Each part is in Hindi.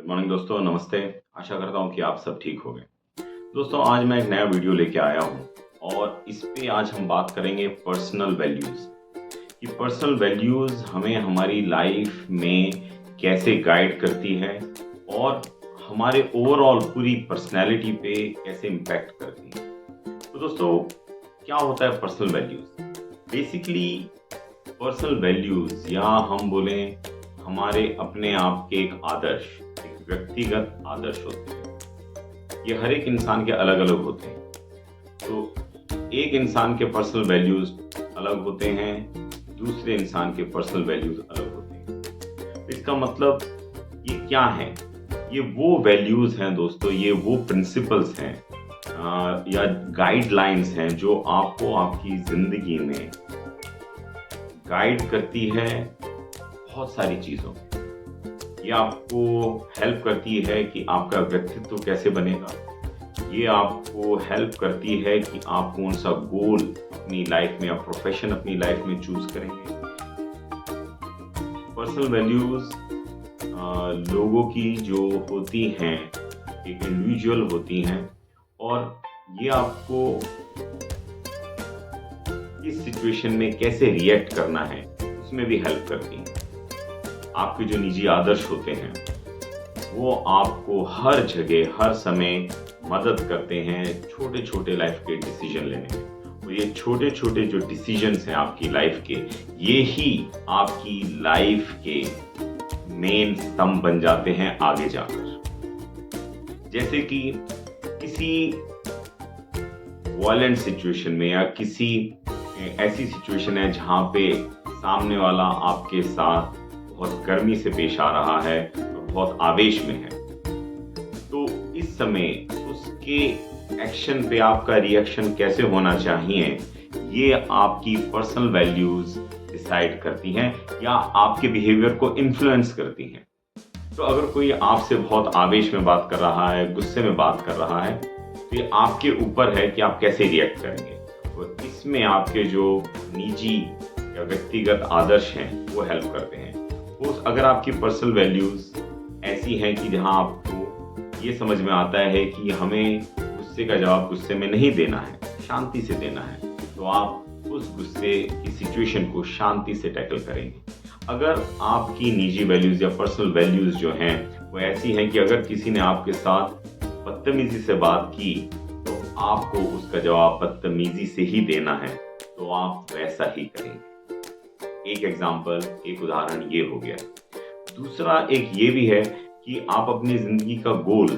गुड मॉर्निंग दोस्तों, नमस्ते। आशा करता हूँ कि आप सब ठीक होंगे। दोस्तों, आज मैं एक नया वीडियो लेके आया हूँ और इस पे आज हम बात करेंगे पर्सनल वैल्यूज़ कि पर्सनल वैल्यूज़ हमें हमारी लाइफ में कैसे गाइड करती है और हमारे ओवरऑल पूरी पर्सनैलिटी पे कैसे इम्पैक्ट करती है। तो दोस्तों, क्या होता है personal values? Basically personal values या हम बोलें हमारे अपने आप के एक आदर्श, एक व्यक्तिगत आदर्श होते हैं। ये हर एक इंसान के अलग अलग होते हैं। तो एक इंसान के पर्सनल वैल्यूज़ अलग होते हैं, दूसरे इंसान के पर्सनल वैल्यूज़ अलग होते हैं। इसका मतलब ये क्या है? ये वो वैल्यूज़ हैं दोस्तों, ये वो प्रिंसिपल्स हैं या गाइडलाइंस हैं जो आपको आपकी ज़िंदगी में गाइड करती है बहुत सारी चीज़ों में। ये आपको हेल्प करती है कि आपका व्यक्तित्व कैसे बनेगा। ये आपको हेल्प करती है कि आप कौन सा गोल अपनी लाइफ में या प्रोफेशन अपनी लाइफ में चूज करेंगे। पर्सनल वैल्यूज लोगों की जो होती हैं, एक इंडिविजुअल होती हैं और ये आपको इस सिचुएशन में कैसे रिएक्ट करना है उसमें भी हेल्प करती हैं। आपके जो निजी आदर्श होते हैं वो आपको हर जगह हर समय मदद करते हैं छोटे छोटे लाइफ के डिसीजन लेने में। और ये छोटे छोटे जो डिसीजंस हैं आपकी लाइफ के, ये ही आपकी लाइफ के मेन स्तंभ बन जाते हैं आगे जाकर। जैसे कि किसी वायलेंट सिचुएशन में या किसी ऐसी सिचुएशन है जहां पे सामने वाला आपके साथ बहुत गर्मी से पेश आ रहा है और बहुत आवेश में है, तो इस समय उसके एक्शन पे आपका रिएक्शन कैसे होना चाहिए, ये आपकी पर्सनल वैल्यूज डिसाइड करती हैं या आपके बिहेवियर को इन्फ्लुएंस करती हैं। तो अगर कोई आपसे बहुत आवेश में बात कर रहा है, गुस्से में बात कर रहा है, तो ये आपके ऊपर है कि आप कैसे रिएक्ट करेंगे। और इसमें आपके जो निजी या व्यक्तिगत आदर्श हैं वो हेल्प करते हैं। अगर आपकी पर्सनल वैल्यूज ऐसी हैं कि जहां आपको ये समझ में आता है कि हमें गुस्से का जवाब गुस्से में नहीं देना है, शांति से देना है, तो आप उस गुस्से की सिचुएशन को शांति से टैकल करेंगे। अगर आपकी निजी वैल्यूज या पर्सनल वैल्यूज जो हैं वो ऐसी हैं कि अगर किसी ने आपके साथ बदतमीजी से बात की तो आपको उसका जवाब बदतमीजी से ही देना है, तो आप वैसा ही करेंगे। एक एग्जाम्पल, एक उदाहरण ये हो गया। दूसरा एक ये भी है कि आप अपनी जिंदगी का गोल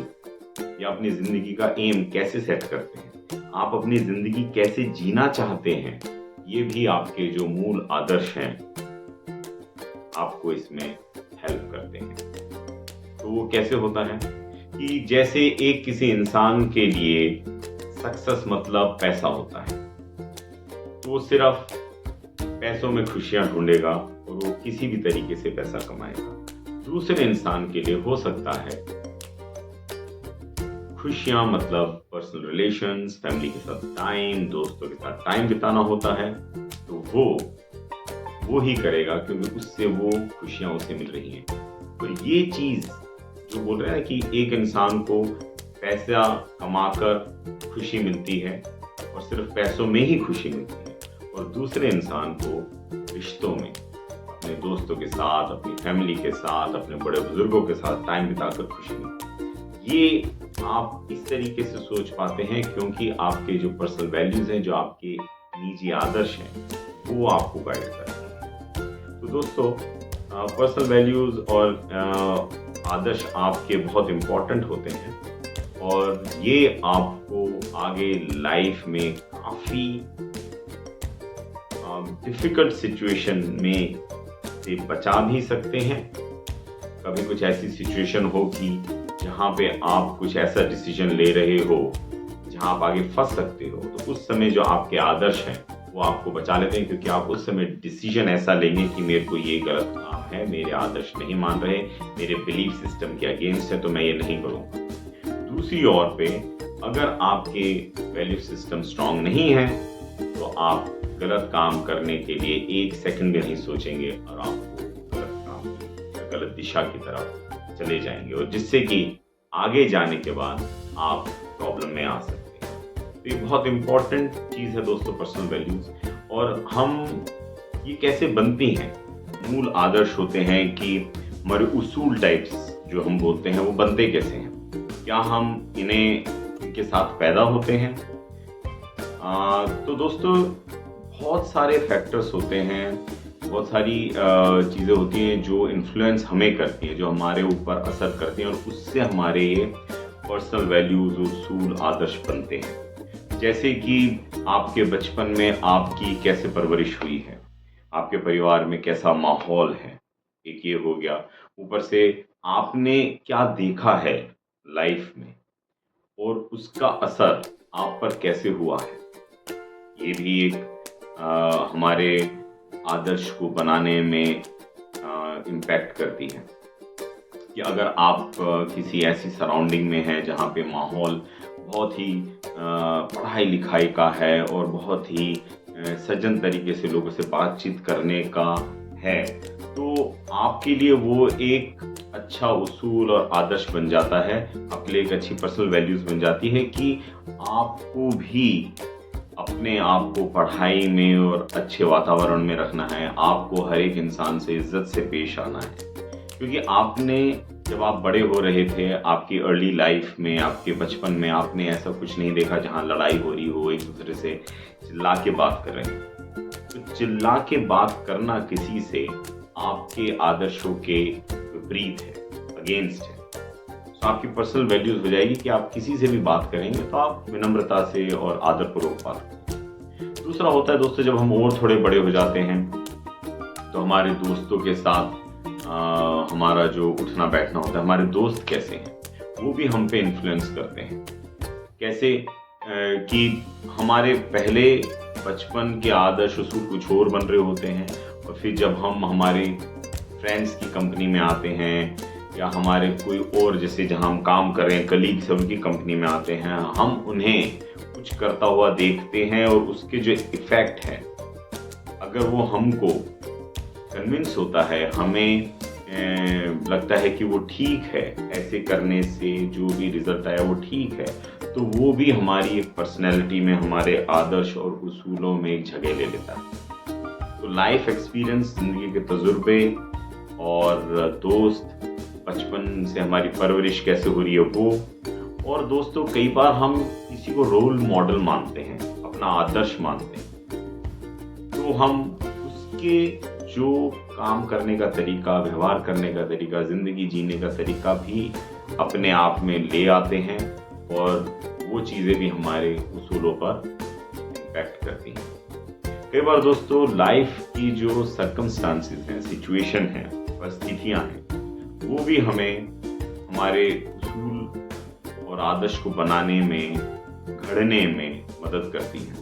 या अपनी जिंदगी का एम कैसे सेट करते हैं, आप अपनी जिंदगी कैसे जीना चाहते हैं, ये भी आपके जो मूल आदर्श हैं आपको इसमें हेल्प करते हैं। तो वो कैसे होता है कि जैसे एक किसी इंसान के लिए सक्सेस मतलब पैसा होता है, तो वो सिर्फ पैसों में खुशियां ढूंढेगा और वो किसी भी तरीके से पैसा कमाएगा। दूसरे इंसान के लिए हो सकता है खुशियां मतलब पर्सनल रिलेशंस, फैमिली के साथ टाइम, दोस्तों के साथ टाइम बिताना होता है, तो वो ही करेगा क्योंकि उससे वो खुशियां उसे मिल रही हैं। तो ये चीज जो बोल रहे हैं कि एक इंसान को पैसा कमाकर खुशी मिलती है और सिर्फ पैसों में ही खुशी मिलती है, और दूसरे इंसान को रिश्तों में अपने दोस्तों के साथ, अपनी फैमिली के साथ, अपने बड़े बुजुर्गों के साथ टाइम बिताकर खुशी मिलती है। ये आप इस तरीके से सोच पाते हैं क्योंकि आपके जो पर्सनल वैल्यूज हैं, जो आपके निजी आदर्श हैं, वो आपको गाइड करते हैं। तो दोस्तों, पर्सनल वैल्यूज और आदर्श आपके बहुत इम्पोर्टेंट होते हैं और ये आपको आगे लाइफ में काफ़ी डिफिकल्ट सिचुएशन में से बचा भी सकते हैं। कभी कुछ ऐसी सिचुएशन हो कि जहां पे आप कुछ ऐसा डिसीजन ले रहे हो जहां आप आगे फंस सकते हो, तो उस समय जो आपके आदर्श हैं वो आपको बचा लेते हैं, क्योंकि आप उस समय डिसीजन ऐसा लेंगे कि मेरे को ये गलत काम है, मेरे आदर्श नहीं मान रहे, मेरे बिलीफ सिस्टम के अगेंस्ट है, तो मैं ये नहीं करूँगा। दूसरी ओर पे अगर आपके वैल्यू सिस्टम स्ट्रांग नहीं है तो आप गलत काम करने के लिए एक सेकंड भी नहीं सोचेंगे और आपको गलत काम, गलत दिशा की तरफ चले जाएंगे और जिससे कि आगे जाने के बाद आप प्रॉब्लम में आ सकते हैं। तो ये बहुत इंपॉर्टेंट चीज़ है दोस्तों, पर्सनल वैल्यूज। और हम ये कैसे बनती हैं, मूल आदर्श होते हैं कि हमारे उसूल टाइप्स जो हम बोलते हैं वो बनते कैसे हैं। क्या हम इनके साथ पैदा होते हैं? तो दोस्तों बहुत सारे फैक्टर्स होते हैं, बहुत सारी चीज़ें होती हैं जो इन्फ्लुएंस हमें करती हैं, जो हमारे ऊपर असर करती हैं और उससे हमारे ये पर्सनल वैल्यूज, उसूल, आदर्श बनते हैं। जैसे कि आपके बचपन में आपकी कैसे परवरिश हुई है, आपके परिवार में कैसा माहौल है, एक ये हो गया। ऊपर से आपने क्या देखा है लाइफ में और उसका असर आप पर कैसे हुआ है, ये भी एक हमारे आदर्श को बनाने में इम्पैक्ट करती है। कि अगर आप किसी ऐसी सराउंडिंग में हैं जहाँ पे माहौल बहुत ही पढ़ाई लिखाई का है और बहुत ही सज्जन तरीके से लोगों से बातचीत करने का है, तो आपके लिए वो एक अच्छा उसूल और आदर्श बन जाता है, आपके लिए एक अच्छी पर्सनल वैल्यूज बन जाती है कि आपको भी अपने आप को पढ़ाई में और अच्छे वातावरण में रखना है, आपको हर एक इंसान से इज्जत से पेश आना है। क्योंकि आपने जब आप बड़े हो रहे थे, आपकी अर्ली लाइफ में, आपके बचपन में आपने ऐसा कुछ नहीं देखा जहाँ लड़ाई हो रही हो, एक दूसरे से चिल्ला के बात कर रहे हैं। तो चिल्ला के बात करना किसी से आपके आदर्शों के विपरीत है, अगेंस्ट है। तो आपकी पर्सनल वैल्यूज हो जाएगी कि आप किसी से भी बात करेंगे तो आप विनम्रता से और आदरपूर्वक बात करें। दूसरा होता है दोस्तों, जब हम और थोड़े बड़े हो जाते हैं तो हमारे दोस्तों के साथ हमारा जो उठना बैठना होता है, हमारे दोस्त कैसे हैं वो भी हम पे इन्फ्लुएंस करते हैं। कैसे कि हमारे पहले बचपन के आदर्श उसूल कुछ और बन रहे होते हैं और फिर जब हम हमारे फ्रेंड्स की कंपनी में आते हैं या हमारे कोई और जैसे जहां हम काम कर रहे हैं कलीग्स हैं उनकी कंपनी में आते हैं, हम उन्हें कुछ करता हुआ देखते हैं और उसके जो इफेक्ट है, अगर वो हमको कन्विंस होता है, हमें लगता है कि वो ठीक है, ऐसे करने से जो भी रिजल्ट आया वो ठीक है, तो वो भी हमारी एक पर्सनैलिटी में, हमारे आदर्श और उसूलों में एक जगह ले लेता है। तो लाइफ एक्सपीरियंस, जिंदगी के तजुर्बे और दोस्त, बचपन से हमारी परवरिश कैसे हो रही है वो, और दोस्तों कई बार हम किसी को रोल मॉडल मानते हैं, अपना आदर्श मानते हैं, तो हम उसके जो काम करने का तरीका, व्यवहार करने का तरीका, जिंदगी जीने का तरीका भी अपने आप में ले आते हैं और वो चीज़ें भी हमारे उसूलों पर इम्पैक्ट करती हैं। कई बार दोस्तों लाइफ की जो सर्कमस्टांसेस हैं, सिचुएशन हैं, परिस्थितियां हैं, वो भी हमें हमारे उसूल और आदर्श को बनाने में, घड़ने में मदद करती हैं।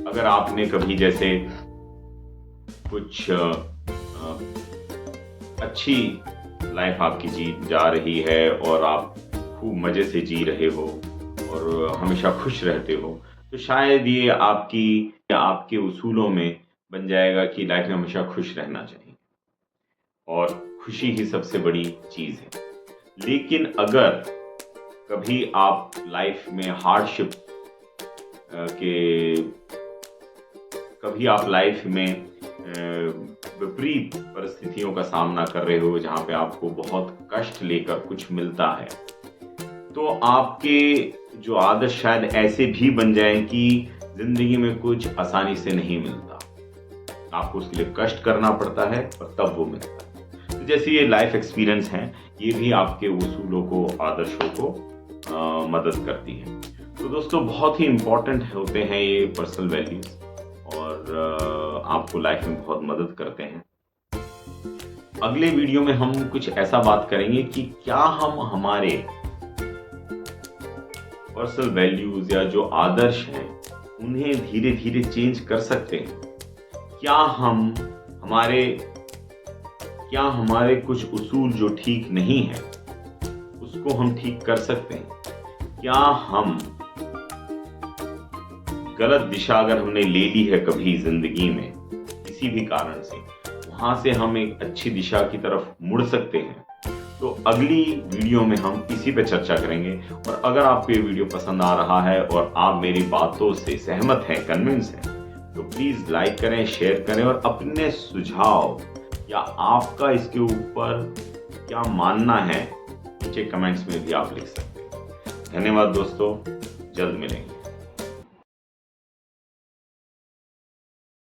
अगर आपने कभी जैसे कुछ अच्छी लाइफ आपकी जा रही है और आप खूब मजे से जी रहे हो और हमेशा खुश रहते हो, तो शायद ये आपके उसूलों में बन जाएगा कि लाइफ में हमेशा खुश रहना चाहिए और खुशी ही सबसे बड़ी चीज है। लेकिन अगर कभी आप लाइफ में हार्डशिप कभी आप लाइफ में विपरीत परिस्थितियों का सामना कर रहे हो, जहां पे आपको बहुत कष्ट लेकर कुछ मिलता है, तो आपके जो आदर्श शायद ऐसे भी बन जाएं कि जिंदगी में कुछ आसानी से नहीं मिलता, आपको उसके लिए कष्ट करना पड़ता है और तब वो मिलता है। तो जैसे ये लाइफ एक्सपीरियंस हैं, ये भी आपके उसूलों को, आदर्शों को मदद करती है। तो दोस्तों बहुत ही इंपॉर्टेंट होते हैं ये पर्सनल वैल्यूज और आपको लाइफ में बहुत मदद करते हैं। अगले वीडियो में हम कुछ ऐसा बात करेंगे कि क्या हम हमारे पर्सनल वैल्यूज या जो आदर्श हैं उन्हें धीरे धीरे चेंज कर सकते हैं। क्या हमारे कुछ उसूल जो ठीक नहीं है उसको हम ठीक कर सकते हैं। क्या हम गलत दिशा अगर हमने ले ली है कभी जिंदगी में किसी भी कारण से, कहाँ से हम एक अच्छी दिशा की तरफ मुड़ सकते हैं, तो अगली वीडियो में हम इसी पे चर्चा करेंगे। और अगर आपको ये वीडियो पसंद आ रहा है और आप मेरी बातों से सहमत हैं, कन्विंस हैं, तो प्लीज लाइक करें, शेयर करें और अपने सुझाव या आपका इसके ऊपर क्या मानना है नीचे कमेंट्स में भी आप लिख सकते हैं। धन्यवाद दोस्तों, जल्द मिलेंगे।